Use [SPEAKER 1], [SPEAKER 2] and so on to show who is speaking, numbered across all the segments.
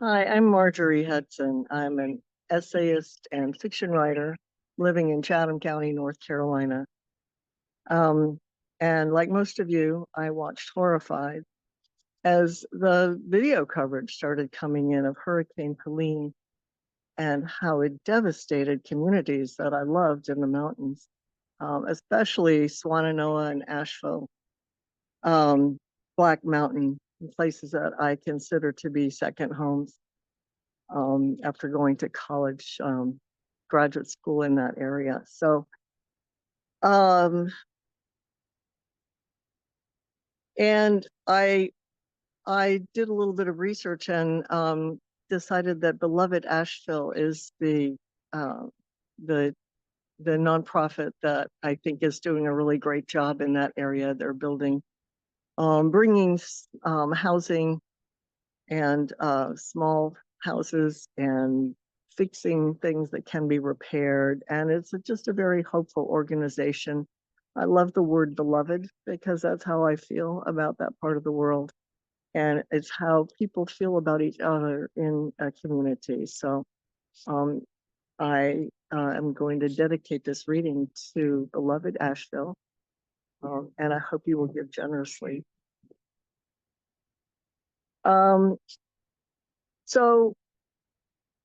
[SPEAKER 1] Hi, I'm Marjorie Hudson. I'm an essayist and fiction writer living in Chatham County, North Carolina. And like most of you, I watched horrified as the video coverage started coming in of Hurricane Helene and how it devastated communities that I loved in the mountains, especially Swannanoa and Asheville, Black Mountain, places that I consider to be second homes. After going to college, graduate school in that area. So, and I did a little bit of research and decided that Beloved Asheville is the nonprofit that I think is doing a really great job in that area. They're building, bringing housing and small houses and fixing things that can be repaired. And it's just a very hopeful organization. I love the word beloved because that's how I feel about that part of the world. And it's how people feel about each other in a community. So I am going to dedicate this reading to Beloved Asheville. And I hope you will give generously. So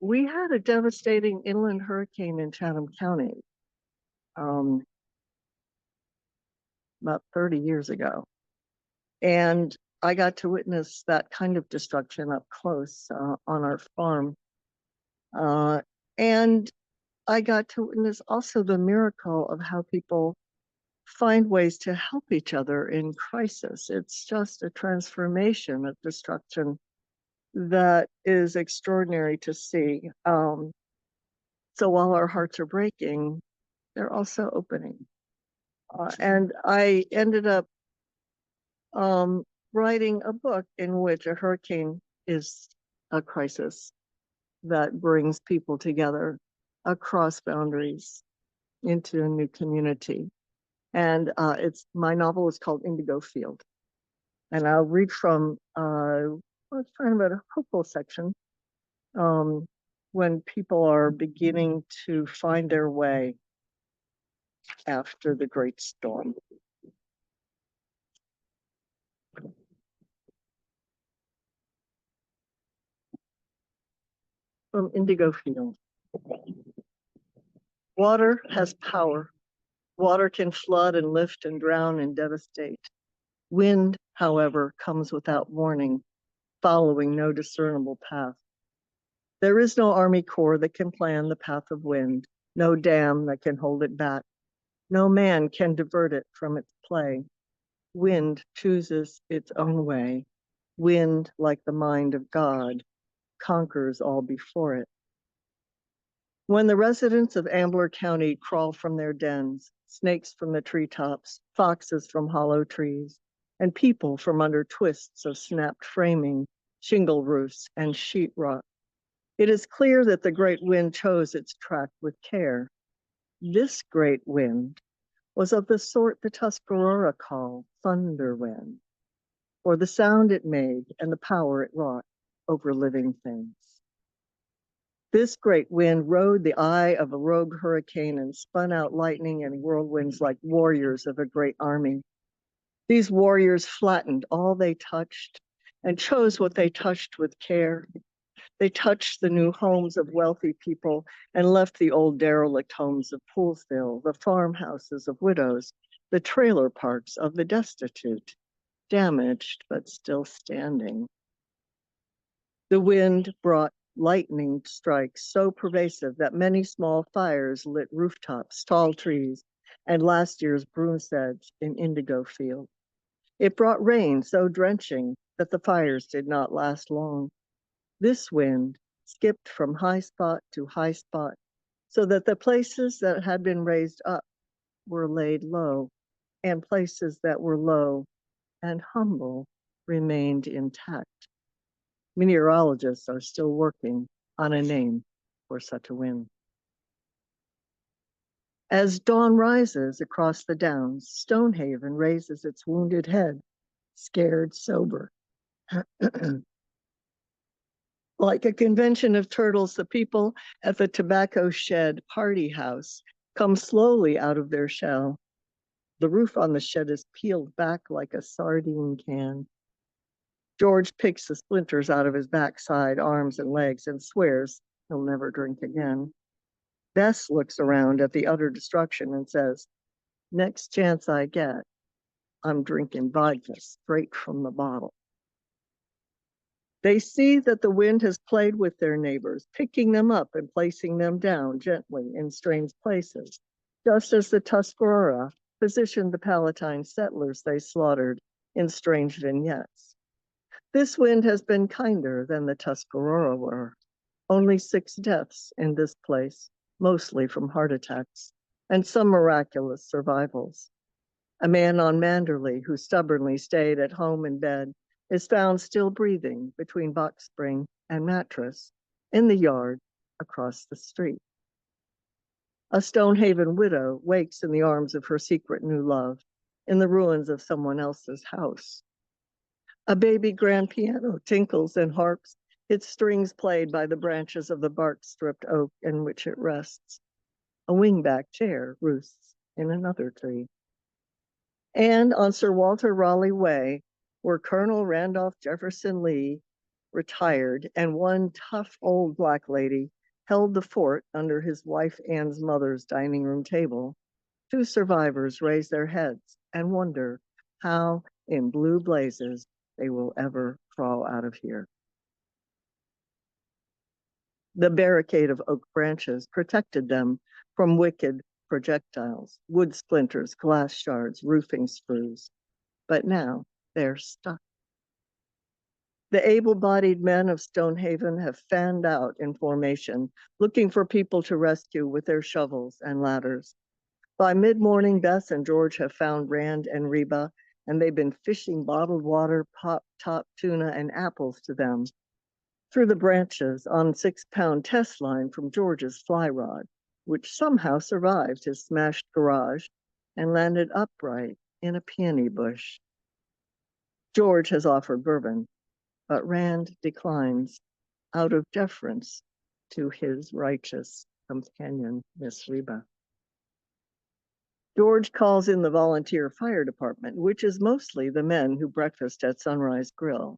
[SPEAKER 1] we had a devastating inland hurricane in Chatham County about 30 years ago. And I got to witness that kind of destruction up close on our farm. And I got to witness also the miracle of how people find ways to help each other in crisis. It's just a transformation of destruction that is extraordinary to see. So while our hearts are breaking, they're also opening. And I ended up writing a book in which a hurricane is a crisis that brings people together across boundaries into a new community. And my novel is called Indigo Field. And I'll read from it's kind of a hopeful section when people are beginning to find their way after the great storm. From Indigo Field. Water has power. Water can flood and lift and drown and devastate. Wind, however, comes without warning, following no discernible path. There is no Army Corps that can plan the path of wind, no dam that can hold it back. No man can divert it from its play. Wind chooses its own way. Wind, like the mind of God, conquers all before it. When the residents of Ambler County crawl from their dens, snakes from the treetops, foxes from hollow trees, and people from under twists of snapped framing, shingle roofs, and sheetrock, it is clear that the great wind chose its track with care. This great wind was of the sort the Tuscarora call thunder wind, for the sound it made and the power it wrought over living things. This great wind rode the eye of a rogue hurricane and spun out lightning and whirlwinds like warriors of a great army. These warriors flattened all they touched and chose what they touched with care. They touched the new homes of wealthy people and left the old derelict homes of Poolsville, the farmhouses of widows, the trailer parks of the destitute, damaged but still standing. The wind brought lightning strikes so pervasive that many small fires lit rooftops, tall trees, and last year's broom sedge in Indigo Field. It brought rain so drenching that the fires did not last long. This wind skipped from high spot to high spot so that the places that had been raised up were laid low, and places that were low and humble remained intact. Meteorologists are still working on a name for such a wind. As dawn rises across the downs, Stonehaven raises its wounded head. scared, sober. Like a convention of turtles, the people at the tobacco shed party house come slowly out of their shell. The roof on the shed is peeled back like a sardine can. George picks the splinters out of his backside, arms, and legs and swears he'll never drink again. Bess looks around at the utter destruction and says, "Next chance I get, I'm drinking vodka straight from the bottle." They see that the wind has played with their neighbors, picking them up and placing them down gently in strange places, just as the Tuscarora positioned the Palatine settlers they slaughtered in strange vignettes. This wind has been kinder than the Tuscarora were. Only 6 deaths in this place, mostly from heart attacks, and some miraculous survivals. A man on Manderley who stubbornly stayed at home in bed is found still breathing between box spring and mattress in the yard across the street. A Stonehaven widow wakes in the arms of her secret new love in the ruins of someone else's house. A baby grand piano tinkles and harps, its strings played by the branches of the bark-stripped oak in which it rests. A wingback chair roosts in another tree. And on Sir Walter Raleigh Way, where Colonel Randolph Jefferson Lee retired and one tough old black lady held the fort under his wife Anne's mother's dining room table, 2 survivors raise their heads and wonder how in blue blazes they will ever crawl out of here. The barricade of oak branches protected them from wicked projectiles, wood splinters, glass shards, roofing screws. But now they're stuck. The able-bodied men of Stonehaven have fanned out in formation, looking for people to rescue with their shovels and ladders. By mid-morning, Bess and George have found Rand and Reba, and they've been fishing bottled water, pop-top tuna, and apples to them through the branches on 6-pound test line from George's fly rod, which somehow survived his smashed garage and landed upright in a peony bush. George has offered bourbon, but Rand declines out of deference to his righteous companion, Miss Reba. George calls in the volunteer fire department, which is mostly the men who breakfast at Sunrise Grill.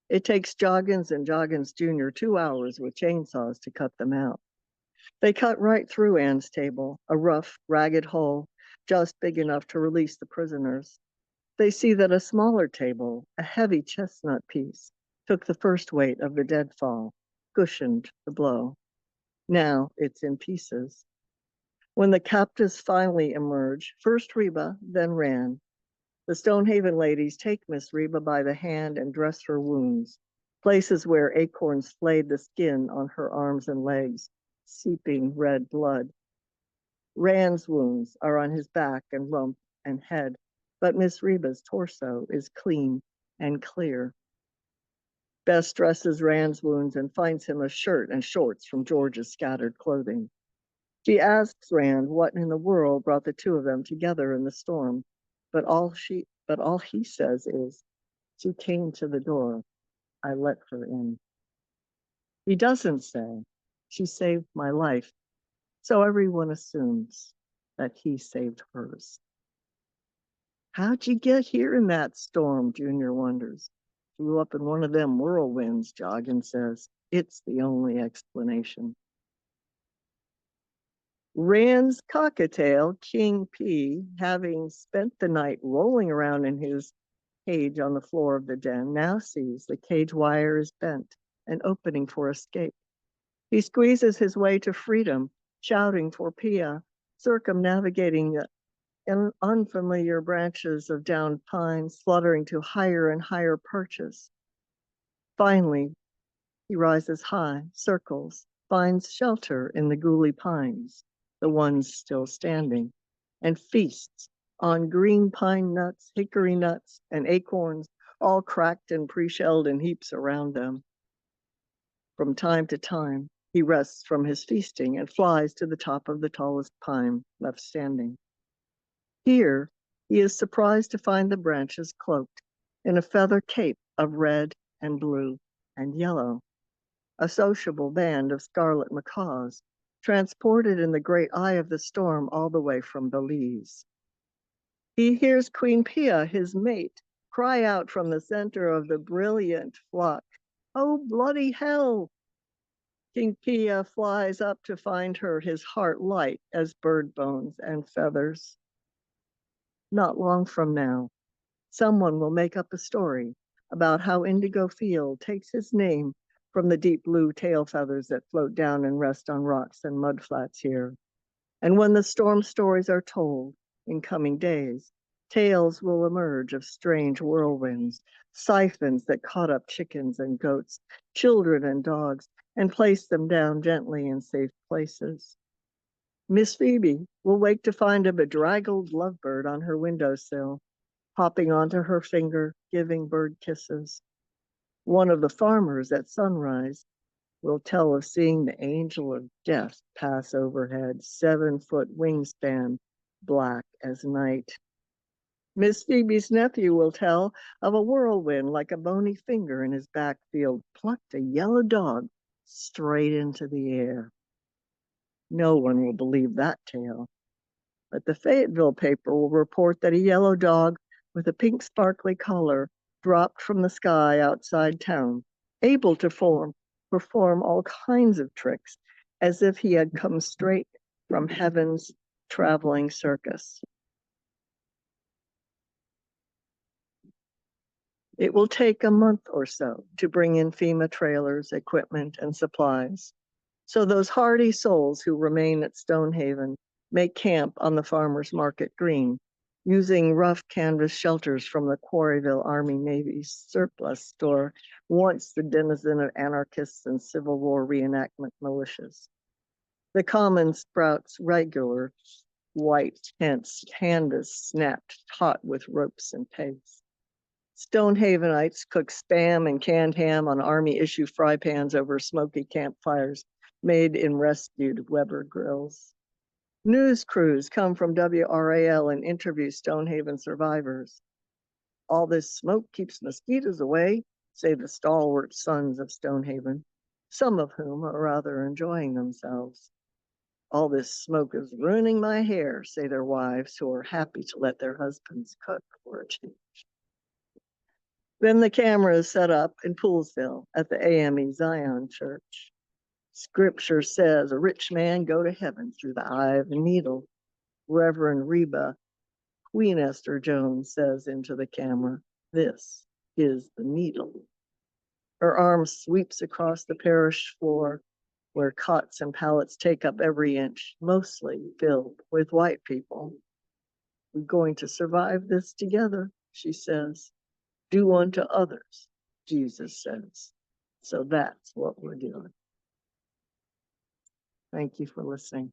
[SPEAKER 1] It takes Joggins and Joggins Jr. 2 hours with chainsaws to cut them out. They cut right through Anne's table, a rough, ragged hole, just big enough to release the prisoners. They see that a smaller table, a heavy chestnut piece, took the first weight of the deadfall, cushioned the blow. Now it's in pieces. When the captives finally emerge, first Reba, then Rand, the Stonehaven ladies take Miss Reba by the hand and dress her wounds, places where acorns flayed the skin on her arms and legs, seeping red blood. Rand's wounds are on his back and rump and head, but Miss Reba's torso is clean and clear. Bess dresses Rand's wounds and finds him a shirt and shorts from George's scattered clothing. She asks Rand what in the world brought the 2 of them together in the storm, but all he says is, "She came to the door. I let her in." He doesn't say, "She saved my life," so everyone assumes that he saved hers. "How'd you get here in that storm?" Junior wonders. "Flew up in one of them whirlwinds," Joggins says. It's the only explanation. Rand's cockatiel, King P, having spent the night rolling around in his cage on the floor of the den, now sees the cage wire is bent, an opening for escape. He squeezes his way to freedom, shouting for Pia, circumnavigating the unfamiliar branches of downed pines, fluttering to higher and higher perches. Finally, he rises high, circles, finds shelter in the Gooley pines, the ones still standing, and feasts on green pine nuts, hickory nuts, and acorns, all cracked and pre-shelled in heaps around them. From time to time, he rests from his feasting and flies to the top of the tallest pine left standing. Here, he is surprised to find the branches cloaked, in a feather cape of red and blue and yellow, a sociable band of scarlet macaws, transported in the great eye of the storm all the way from Belize. He hears Queen Pia, his mate, cry out from the center of the brilliant flock, "Oh, bloody hell!" King Pia flies up to find her, his heart light as bird bones and feathers. Not long from now, someone will make up a story about how Indigo Field takes his name from the deep blue tail feathers that float down and rest on rocks and mudflats here. And when the storm stories are told in coming days, tales will emerge of strange whirlwinds, siphons that caught up chickens and goats, children and dogs, and placed them down gently in safe places. Miss Phoebe will wake to find a bedraggled lovebird on her windowsill, hopping onto her finger, giving bird kisses. One of the farmers at sunrise will tell of seeing the angel of death pass overhead, 7-foot wingspan, black as night. Miss Phoebe's nephew will tell of a whirlwind like a bony finger in his backfield plucked a yellow dog straight into the air. No one will believe that tale, but the Fayetteville paper will report that a yellow dog with a pink sparkly collar dropped from the sky outside town, able to perform all kinds of tricks as if he had come straight from heaven's traveling circus. It will take a month or so to bring in FEMA trailers, equipment, and supplies. So those hardy souls who remain at Stonehaven make camp on the farmers' market green, using rough canvas shelters from the Quarryville Army-Navy surplus store, once the denizen of anarchists and Civil War reenactment militias. The common sprouts regular white tents, canvas snapped taut with ropes and pegs. Stonehavenites cook Spam and canned ham on Army-issue fry pans over smoky campfires made in rescued Weber grills. News crews come from WRAL and interview Stonehaven survivors. All this smoke keeps mosquitoes away, say the stalwart sons of Stonehaven, some of whom are rather enjoying themselves. All this smoke is ruining my hair, say their wives, who are happy to let their husbands cook for a change. Then the camera is set up in Poolsville at the AME Zion Church. Scripture says, a rich man go to heaven through the eye of a needle. Reverend Reba, Queen Esther Jones, says into the camera, this is the needle. Her arm sweeps across the parish floor where cots and pallets take up every inch, mostly filled with white people. We're going to survive this together, she says. Do unto others, Jesus says. So that's what we're doing. Thank you for listening.